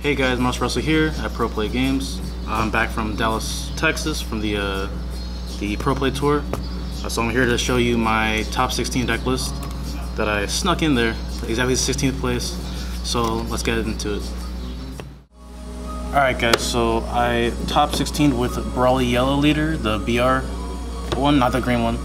Hey guys, Mouse Russell here at Pro Play Games. I'm back from Dallas, Texas from the Pro Play Tour. So I'm here to show you my top 16 deck list that I snuck in there, exactly 16th place. So let's get into it. Alright guys, so I top 16 with Brawly Yellow Leader, the BR one, not the green one.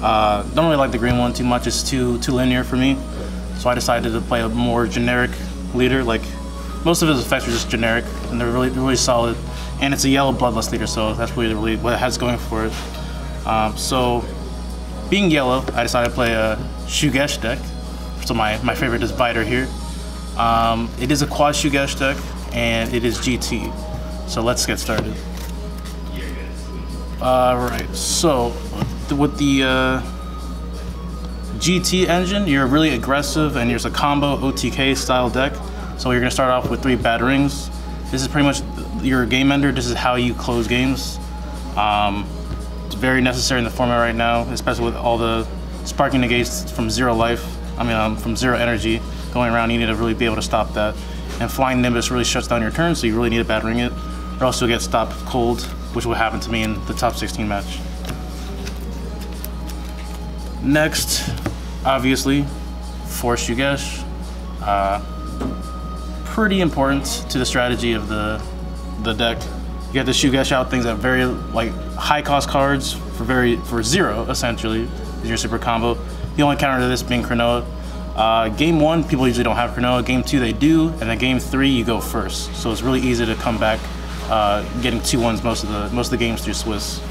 Don't really like the green one too much, it's too linear for me. So I decided to play a more generic leader. Like, most of his effects are just generic, and they're really solid. And it's a yellow Bloodlust leader, so that's really what it has going for it. So, being yellow, I decided to play a Shugesh deck. So my favorite is Biter here. It is a quad Shugesh deck, and it is GT. So let's get started. Alright, so with the GT engine, you're really aggressive, and there's a combo OTK style deck. So you're going to start off with 3 Batarangs. This is pretty much your game ender. This is how you close games. It's very necessary in the format right now, especially with all the Sparking Negates from zero life. From zero energy going around. You need to really be able to stop that. And Flying Nimbus really shuts down your turn, so you really need to Batarang it, or else you'll get stopped cold, which will happen to me in the top 16 match. Next, obviously, Force Shugesh. Pretty important to the strategy of the deck. You have to Shugesh out things at very high cost cards for zero, essentially, is your super combo. The only counter to this being Cronoa. Game 1, people usually don't have Cronoa. Game 2, they do, and then Game 3, you go first. So it's really easy to come back, getting 2-1s most of the games through Swiss.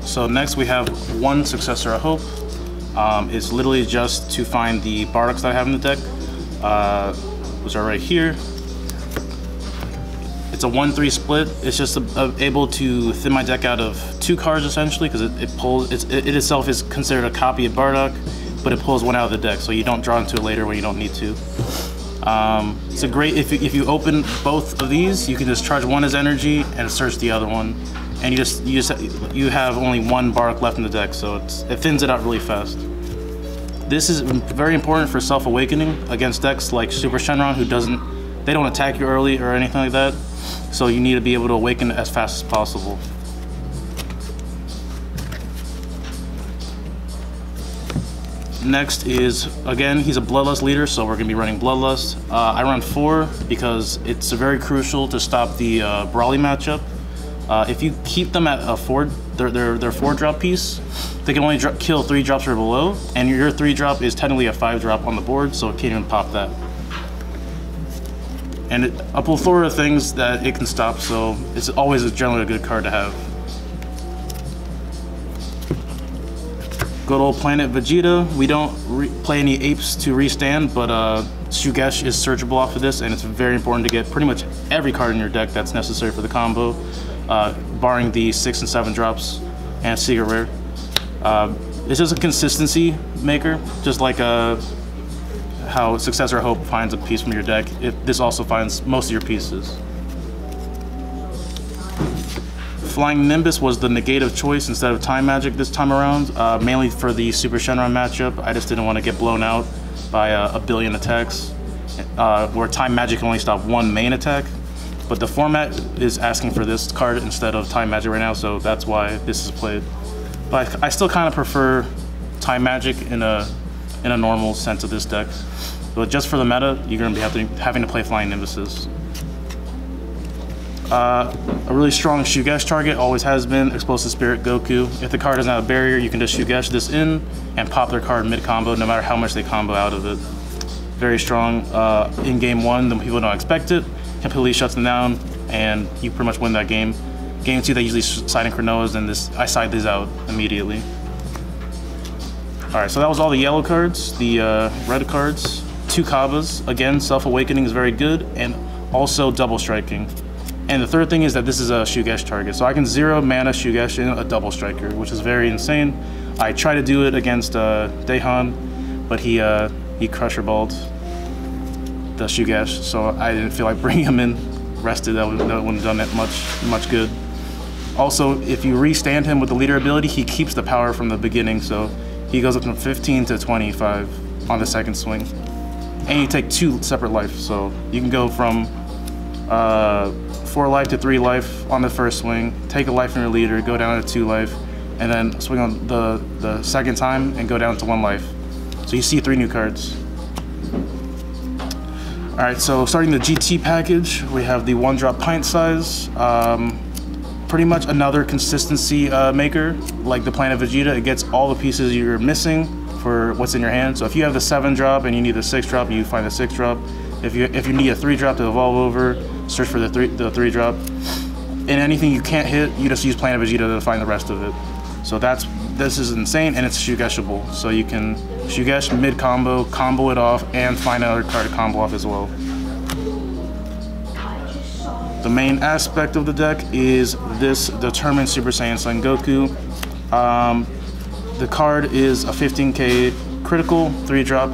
So next we have one Successor of Hope. It's literally just to find the Bardoks that I have in the deck, which are right here. It's a 1-3 split. It's just able to thin my deck out of 2 cards essentially, because it itself is considered a copy of Bardock, but it pulls 1 out of the deck, so you don't draw into it later when you don't need to. It's a great, if you open both of these, you can just charge 1 as energy and search the other one, and you have only 1 Bardock left in the deck, so it thins it out really fast. This is very important for Self-Awakening against decks like Super Shenron, they don't attack you early or anything like that, so you need to be able to awaken as fast as possible. Next is, again, he's a Bloodlust leader, so we're going to be running Bloodlust. I run 4 because it's very crucial to stop the Brawly matchup. If you keep them at a 4, their 4-drop piece, they can only kill 3 drops or below, and your 3-drop is technically a 5-drop on the board, so it can't even pop that. And a plethora of things that it can stop, so it's always generally a good card to have. Good old Planet Vegeta. We don't play any apes to restand, but Shugesh is searchable off of this, and it's very important to get pretty much every card in your deck that's necessary for the combo, barring the 6 and 7 drops and Secret Rare. It's just a consistency maker, just like how Successor of Hope finds a piece from your deck. This also finds most of your pieces. Flying Nimbus was the negate of choice instead of Time Magic this time around, mainly for the Super Shenron matchup. I just didn't want to get blown out by a billion attacks, where Time Magic can only stop 1 main attack. But the format is asking for this card instead of Time Magic right now, so that's why this is played. But I still kind of prefer Time Magic in a normal sense of this deck. But just for the meta, you're going to be having to play Flying Nimbuses. A really strong Shugesh target always has been Explosive Spirit Goku. If the card doesn't have a barrier, you can just Shugesh this in and pop their card mid-combo, no matter how much they combo out of it. Very strong. In Game 1, the people don't expect it, completely shuts them down, and you pretty much win that game. Game 2, they usually side in Cronoas, and I side these out immediately. Alright, so that was all the yellow cards. The red cards, 2 Kabbas. Again, Self-Awakening is very good, and also Double Striking. And the third thing is that this is a Shugesh target, so I can 0 mana Shugesh in a Double Striker, which is very insane. I tried to do it against Daehan, but he Crusher Balled the Shugesh, so I didn't feel like bringing him in. Rested, that wouldn't have done that much good. Also, if you restand him with the leader ability, he keeps the power from the beginning, so he goes up from 15 to 25 on the second swing. and you take 2 separate life. So you can go from 4 life to 3 life on the first swing, take a life from your leader, go down to 2 life, and then swing on the second time and go down to 1 life. So you see 3 new cards. All right, so starting the GT package, we have the 1-drop pint size. Pretty much another consistency maker, like the Planet Vegeta. It gets all the pieces you're missing for what's in your hand. So if you have the 7-drop and you need the 6-drop, you find the 6-drop. If you need a 3-drop to evolve over, search for the 3-drop. And anything you can't hit, you just use Planet Vegeta to find the rest of it. So this is insane, and it's Shugeshable. So you can Shugesh mid-combo, combo it off, and find another card to combo off as well. The main aspect of the deck is this Determined Super Saiyan Son Goku. The card is a 15k critical, 3-drop,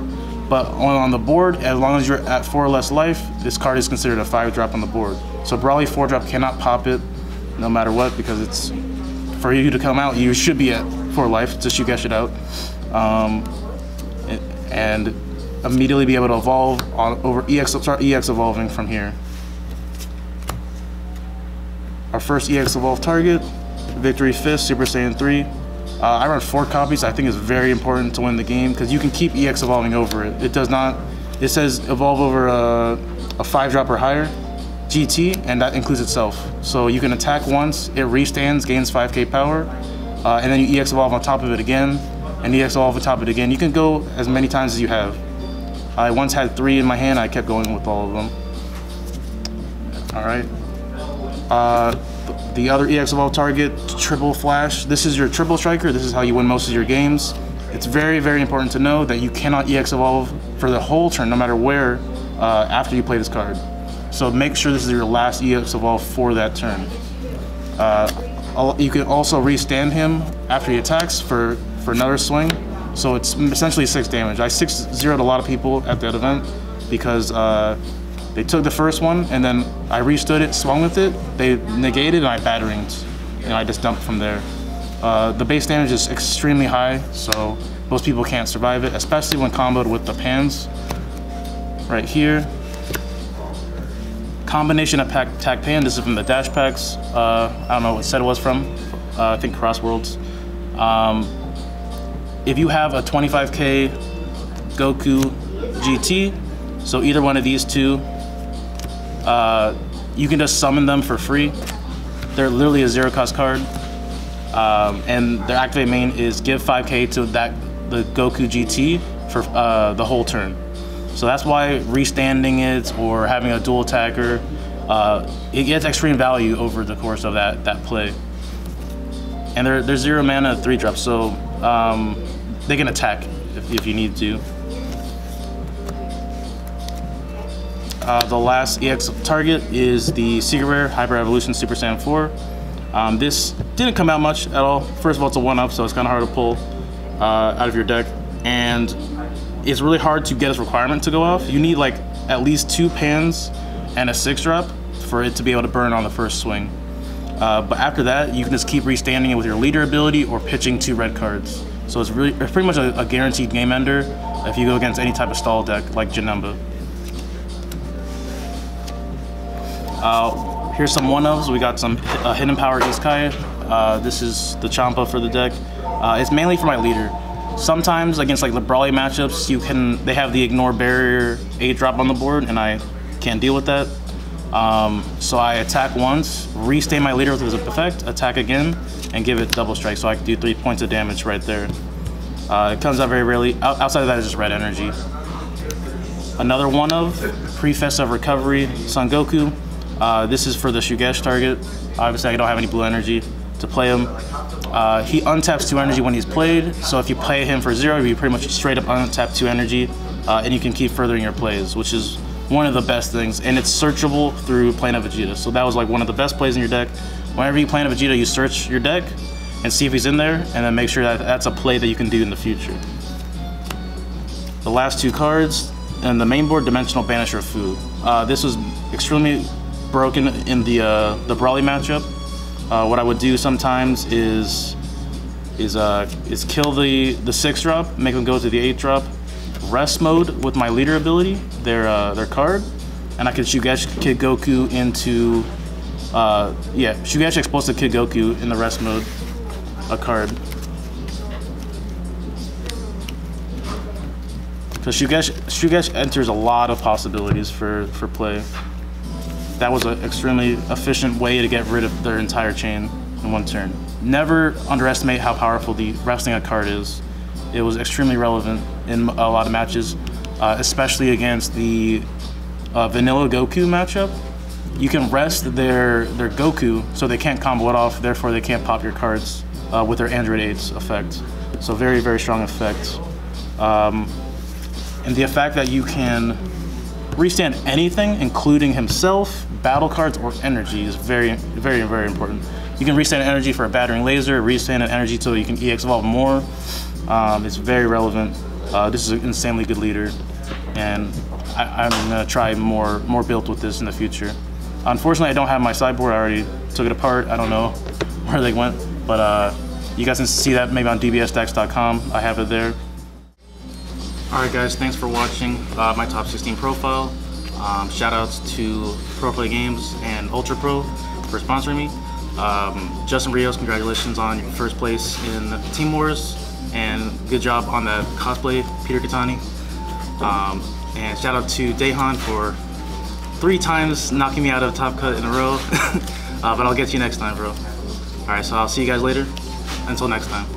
but on the board, as long as you're at 4 or less life, this card is considered a 5-drop on the board. So Broly 4-drop cannot pop it no matter what, because it's, for you to come out, you should be at 4 life to Shugesh it out. And immediately be able to evolve start EX evolving from here. Our first EX evolve target, Victory Fist, Super Saiyan 3. I run 4 copies. I think it's very important to win the game because you can keep EX evolving over it. It does not, it says evolve over a 5-drop or higher, GT, and that includes itself. So you can attack once, it restands, gains 5k power, and then you EX evolve on top of it again, and EX evolve on top of it again. You can go as many times as you have. I once had 3 in my hand, I kept going with all of them. Alright. The other EX evolve target, Triple Flash. This is your triple striker. This is how you win most of your games. It's very, very important to know that you cannot EX evolve for the whole turn, no matter where, after you play this card. So make sure this is your last EX evolve for that turn. You can also restand him after he attacks for another swing. So it's essentially 6 damage. I 6-0'd a lot of people at that event because they took the first one and then I restood it, swung with it, they negated, and I batteringed. And I just dumped from there. The base damage is extremely high, so most people can't survive it, especially when comboed with the pans. Right here. Combination of attack pan, this is from the Dash packs. I don't know what set it was from, I think Crossworlds. If you have a 25k Goku GT, so either one of these 2, you can just summon them for free. They're literally a 0-cost card, and their activate main is give 5k to the Goku GT for the whole turn. So that's why restanding it or having a dual attacker, it gets extreme value over the course of that play. And they're 0 mana 3-drops, so they can attack if you need to. The last EX target is the Secret Rare Hyper Evolution Super Saiyan 4. This didn't come out much at all. First of all, it's a 1-up, so it's kind of hard to pull out of your deck. And it's really hard to get its requirement to go off. You need like at least 2 pans and a 6-drop for it to be able to burn on the first swing. But after that, you can just keep restanding it with your leader ability or pitching 2 red cards. So it's pretty much a guaranteed game ender if you go against any type of stall deck like Janemba. Here's some 1-ofs. We got some Hidden Power Isekai. This is the Champa for the deck. It's mainly for my leader. Sometimes against like the Broly matchups, they have the Ignore Barrier 8-drop on the board, and I can't deal with that. So I attack once, restand my leader with his effect, attack again, and give it double strike, so I can do 3 points of damage right there. It comes out very rarely. Outside of that, it's just red energy. Another 1-of, Pre-Fest of Recovery, Son Goku. This is for the Shugesh target. Obviously, I don't have any blue energy to play him. He untaps 2 energy when he's played, so if you play him for 0, you pretty much straight up untap 2 energy, and you can keep furthering your plays, which is one of the best things, and it's searchable through Planet Vegeta. So that was like one of the best plays in your deck. Whenever you Planet Vegeta, you search your deck and see if he's in there, and then make sure that that's a play that you can do in the future. The last 2 cards, and the main board, Dimensional Banisher of Fu. This was extremely broken in the Broly matchup. What I would do sometimes is kill the 6-drop, make them go to the 8-drop, rest mode with my leader ability, their card, and I can Shugechi Kid Goku into Shugechi Explosive Kid Goku in the rest mode, a card. So Shugechi enters a lot of possibilities for play. That was an extremely efficient way to get rid of their entire chain in one turn. Never underestimate how powerful the resting a card is. It was extremely relevant in a lot of matches, especially against the vanilla Goku matchup. You can rest their Goku so they can't combo it off, therefore they can't pop your cards with their Android 8's effect. So very, very strong effect. And the fact that you can restand anything, including himself, battle cards, or energy is very, very, very important. You can restand energy for a battering laser, restand an energy so you can EX evolve more. It's very relevant. This is an insanely good leader, and I'm gonna try more built with this in the future. Unfortunately, I don't have my sideboard. I already took it apart. I don't know where they went, but you guys can see that maybe on dbsstacks.com. I have it there. Alright guys, thanks for watching my top 16 profile. Shout outs to Pro Play Games and Ultra Pro for sponsoring me. Justin Rios, congratulations on your first place in Team Wars, and good job on that cosplay, Peter Katani. And shout out to Daehan for 3 times knocking me out of Top Cut in a row. But I'll get you next time, bro. Alright, so I'll see you guys later. Until next time.